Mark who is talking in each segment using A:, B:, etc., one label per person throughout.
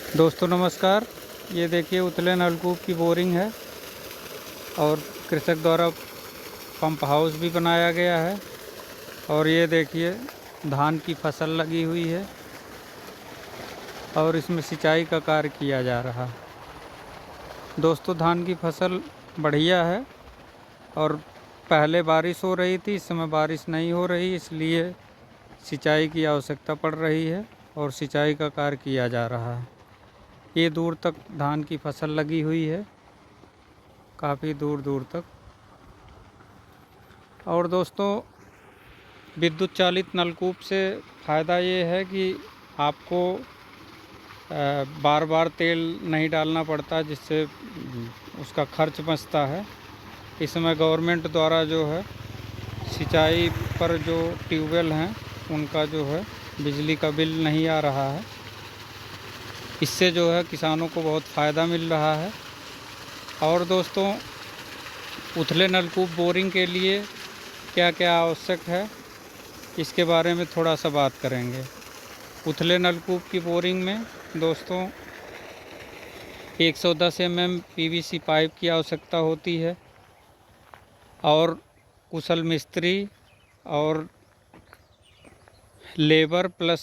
A: दोस्तों नमस्कार। ये देखिए उथले नलकूप की बोरिंग है और कृषक द्वारा पंप हाउस भी बनाया गया है। और ये देखिए धान की फसल लगी हुई है और इसमें सिंचाई का कार्य किया जा रहा है। दोस्तों धान की फसल बढ़िया है और पहले बारिश हो रही थी, इस समय बारिश नहीं हो रही, इसलिए सिंचाई की आवश्यकता पड़ रही है और सिंचाई का कार्य किया जा रहा है। ये दूर तक धान की फसल लगी हुई है, काफ़ी दूर दूर तक। और दोस्तों विद्युत चालित नलकूप से फ़ायदा ये है कि आपको बार बार तेल नहीं डालना पड़ता, जिससे उसका खर्च बचता है। इस समय गवर्नमेंट द्वारा जो है सिंचाई पर जो ट्यूबवेल हैं उनका जो है बिजली का बिल नहीं आ रहा है। इससे जो है किसानों को बहुत फ़ायदा मिल रहा है। और दोस्तों उथले नलकूप बोरिंग के लिए क्या क्या आवश्यक है, इसके बारे में थोड़ा सा बात करेंगे। उथले नलकूप की बोरिंग में दोस्तों 110 mm PVC पाइप की आवश्यकता होती है और कुशल मिस्त्री और लेबर प्लस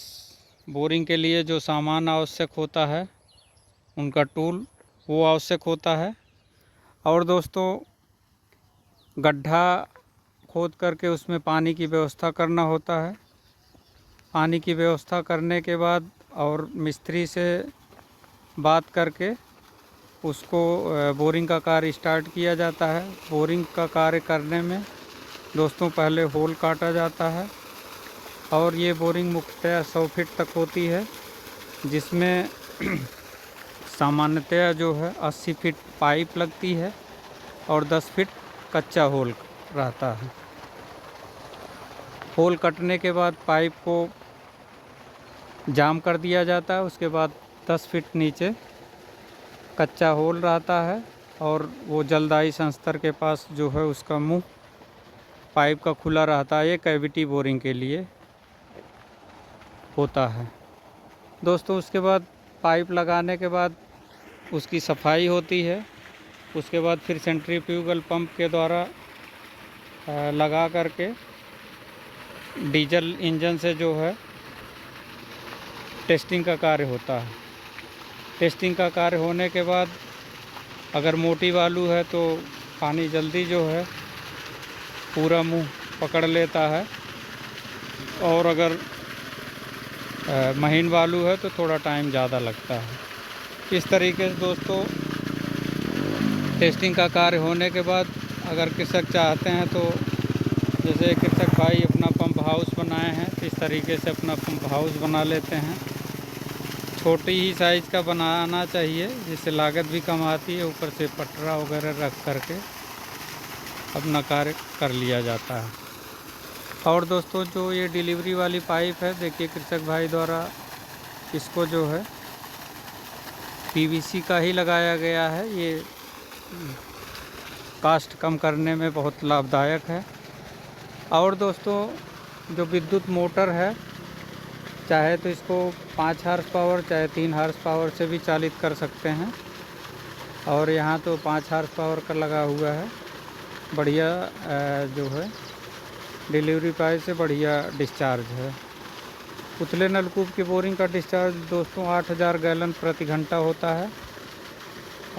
A: बोरिंग के लिए जो सामान आवश्यक होता है उनका टूल वो आवश्यक होता है। और दोस्तों गड्ढा खोद करके उसमें पानी की व्यवस्था करना होता है। पानी की व्यवस्था करने के बाद और मिस्त्री से बात करके उसको बोरिंग का कार्य स्टार्ट किया जाता है। बोरिंग का कार्य करने में दोस्तों पहले होल काटा जाता है और ये बोरिंग मुख्यतः 100 फीट तक होती है, जिसमें सामान्यतया जो है 80 फीट पाइप लगती है और 10 फीट कच्चा होल रहता है। होल कटने के बाद पाइप को जाम कर दिया जाता है। उसके बाद 10 फीट नीचे कच्चा होल रहता है और वो जलदायी संस्तर के पास जो है उसका मुंह पाइप का खुला रहता है। ये कैविटी बोरिंग के लिए होता है। दोस्तों उसके बाद पाइप लगाने के बाद उसकी सफाई होती है। उसके बाद फिर सेंट्रीफ्यूगल पंप के द्वारा लगा करके डीजल इंजन से जो है टेस्टिंग का कार्य होता है। टेस्टिंग का कार्य होने के बाद अगर मोटी बालू है तो पानी जल्दी जो है पूरा मुंह पकड़ लेता है और अगर महीन बालू है तो थोड़ा टाइम ज़्यादा लगता है। इस तरीके से दोस्तों टेस्टिंग का कार्य होने के बाद अगर कृषक चाहते हैं तो जैसे कृषक भाई अपना पंप हाउस बनाए हैं तो इस तरीके से अपना पंप हाउस बना लेते हैं। छोटी ही साइज़ का बनाना चाहिए, जिससे लागत भी कम आती है। ऊपर से पटरा वगैरह रख करके अपना कार्य कर लिया जाता है। और दोस्तों जो ये डिलीवरी वाली पाइप है, देखिए कृषक भाई द्वारा इसको जो है PVC का ही लगाया गया है। ये कास्ट कम करने में बहुत लाभदायक है। और दोस्तों जो विद्युत मोटर है, चाहे तो इसको 5 हार्स पावर चाहे 3 हार्स पावर से भी चालित कर सकते हैं। और यहाँ तो 5 हार्स पावर का लगा हुआ है। बढ़िया जो है डिलीवरी पाइप से बढ़िया डिस्चार्ज है। उथले नलकूप की बोरिंग का डिस्चार्ज दोस्तों 8000 गैलन प्रति घंटा होता है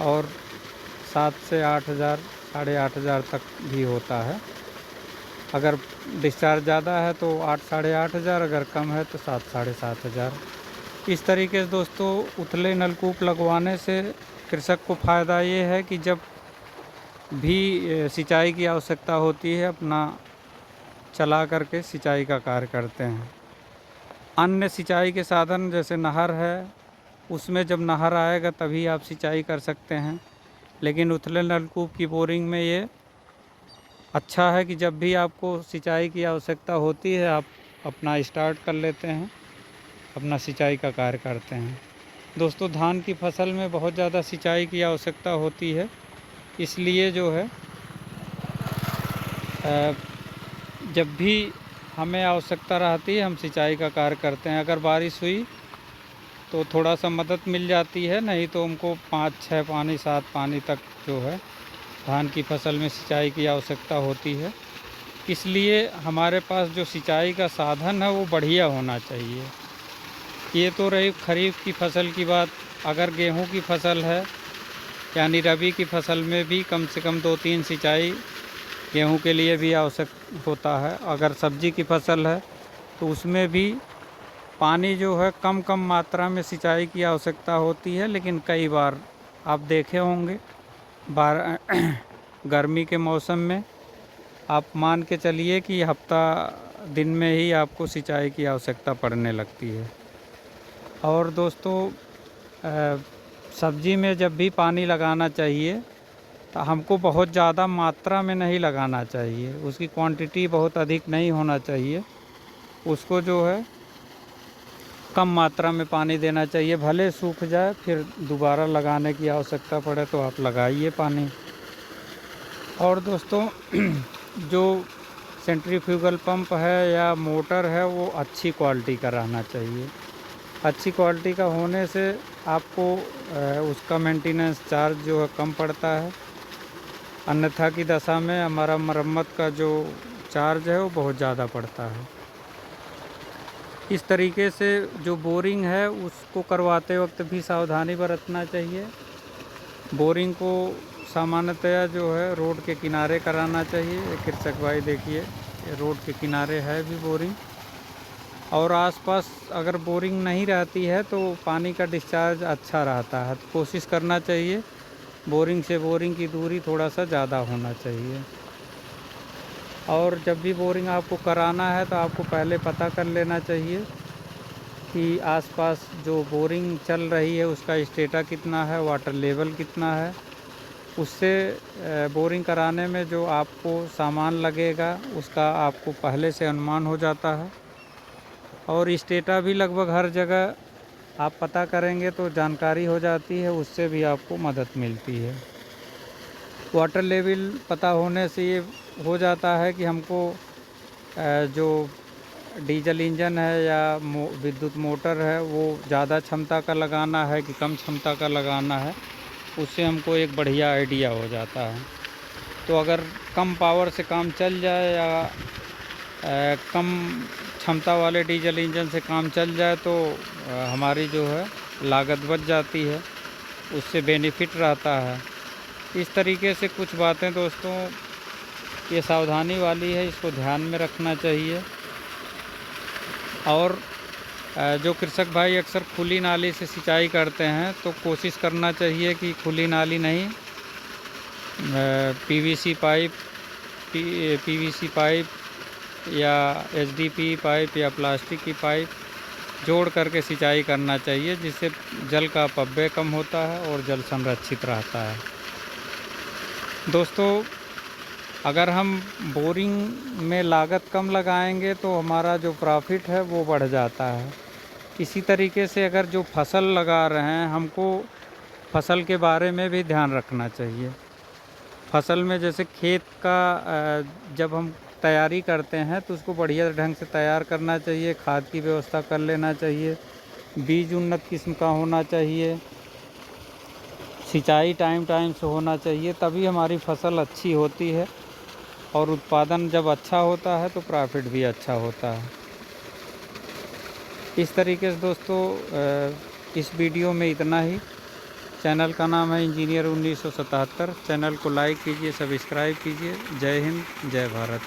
A: और 7 से 8000 8,500 तक भी होता है। अगर डिस्चार्ज ज़्यादा है तो 8 साढ़े 8,000, अगर कम है तो 7 साढ़े 7,000। इस तरीके से दोस्तों उथले नलकूप लगवाने से कृषक को फ़ायदा ये है कि जब भी सिंचाई की आवश्यकता होती है अपना चला करके सिंचाई का कार्य करते हैं। अन्य सिंचाई के साधन जैसे नहर है, उसमें जब नहर आएगा तभी आप सिंचाई कर सकते हैं, लेकिन उथले नलकूप की बोरिंग में ये अच्छा है कि जब भी आपको सिंचाई की आवश्यकता होती है आप अपना स्टार्ट कर लेते हैं, अपना सिंचाई का कार्य करते हैं। दोस्तों धान की फसल में बहुत ज़्यादा सिंचाई की आवश्यकता होती है, इसलिए जो है जब भी हमें आवश्यकता रहती है हम सिंचाई का कार्य करते हैं। अगर बारिश हुई तो थोड़ा सा मदद मिल जाती है, नहीं तो उनको 5-6 पानी 7 पानी तक जो है धान की फसल में सिंचाई की आवश्यकता होती है। इसलिए हमारे पास जो सिंचाई का साधन है वो बढ़िया होना चाहिए। ये तो रही खरीफ की फसल की बात। अगर गेहूं की फसल है यानी रबी की फसल में भी कम से कम 2-3 सिंचाई गेहूं के लिए भी आवश्यक होता है। अगर सब्जी की फसल है तो उसमें भी पानी जो है कम कम मात्रा में सिंचाई की आवश्यकता होती है, लेकिन कई बार आप देखे होंगे गर्मी के मौसम में आप मान के चलिए कि हफ्ता दिन में ही आपको सिंचाई की आवश्यकता पड़ने लगती है। और दोस्तों सब्जी में जब भी पानी लगाना चाहिए तो हमको बहुत ज़्यादा मात्रा में नहीं लगाना चाहिए, उसकी क्वांटिटी बहुत अधिक नहीं होना चाहिए। उसको जो है कम मात्रा में पानी देना चाहिए, भले सूख जाए फिर दोबारा लगाने की आवश्यकता पड़े तो आप लगाइए पानी। और दोस्तों जो सेंट्रीफ्यूगल पंप है या मोटर है वो अच्छी क्वालिटी का रहना चाहिए। अच्छी क्वालिटी का होने से आपको उसका मेंटेनेंस चार्ज जो है कम पड़ता है, अन्यथा की दशा में हमारा मरम्मत का जो चार्ज है वो बहुत ज़्यादा पड़ता है। इस तरीके से जो बोरिंग है उसको करवाते वक्त भी सावधानी बरतना चाहिए। बोरिंग को सामान्यतया जो है रोड के किनारे कराना चाहिए। कृषक भाई देखिए रोड के किनारे है भी बोरिंग, और आसपास अगर बोरिंग नहीं रहती है तो पानी का डिस्चार्ज अच्छा रहता है। तो कोशिश करना चाहिए बोरिंग से बोरिंग की दूरी थोड़ा सा ज़्यादा होना चाहिए। और जब भी बोरिंग आपको कराना है तो आपको पहले पता कर लेना चाहिए कि आसपास जो बोरिंग चल रही है उसका स्टेटा कितना है, वाटर लेवल कितना है। उससे बोरिंग कराने में जो आपको सामान लगेगा उसका आपको पहले से अनुमान हो जाता है। और स्टेटा भी लगभग हर जगह आप पता करेंगे तो जानकारी हो जाती है, उससे भी आपको मदद मिलती है। वाटर लेवल पता होने से ये हो जाता है कि हमको जो डीजल इंजन है या विद्युत मोटर है वो ज़्यादा क्षमता का लगाना है कि कम क्षमता का लगाना है, उससे हमको एक बढ़िया आइडिया हो जाता है। तो अगर कम पावर से काम चल जाए या कम क्षमता वाले डीजल इंजन से काम चल जाए तो हमारी जो है लागत बच जाती है, उससे बेनिफिट रहता है। इस तरीके से कुछ बातें दोस्तों ये सावधानी वाली है, इसको ध्यान में रखना चाहिए। और जो कृषक भाई अक्सर खुली नाली से सिंचाई करते हैं तो कोशिश करना चाहिए कि खुली नाली नहीं, पीवीसी पाइप या एचडीपी पाइप या प्लास्टिक की पाइप जोड़ करके सिंचाई करना चाहिए, जिससे जल का अपव्यय कम होता है और जल संरक्षित रहता है। दोस्तों अगर हम बोरिंग में लागत कम लगाएंगे तो हमारा जो प्रॉफिट है वो बढ़ जाता है। इसी तरीके से अगर जो फसल लगा रहे हैं हमको फसल के बारे में भी ध्यान रखना चाहिए। फसल में जैसे खेत का जब हम तैयारी करते हैं तो उसको बढ़िया ढंग से तैयार करना चाहिए, खाद की व्यवस्था कर लेना चाहिए, बीज उन्नत किस्म का होना चाहिए, सिंचाई टाइम टाइम से होना चाहिए, तभी हमारी फसल अच्छी होती है। और उत्पादन जब अच्छा होता है तो प्रॉफिट भी अच्छा होता है। इस तरीके से दोस्तों इस वीडियो में इतना ही। चैनल का नाम है इंजीनियर 1977। चैनल को लाइक कीजिए, सब्सक्राइब कीजिए। जय हिंद, जय भारत।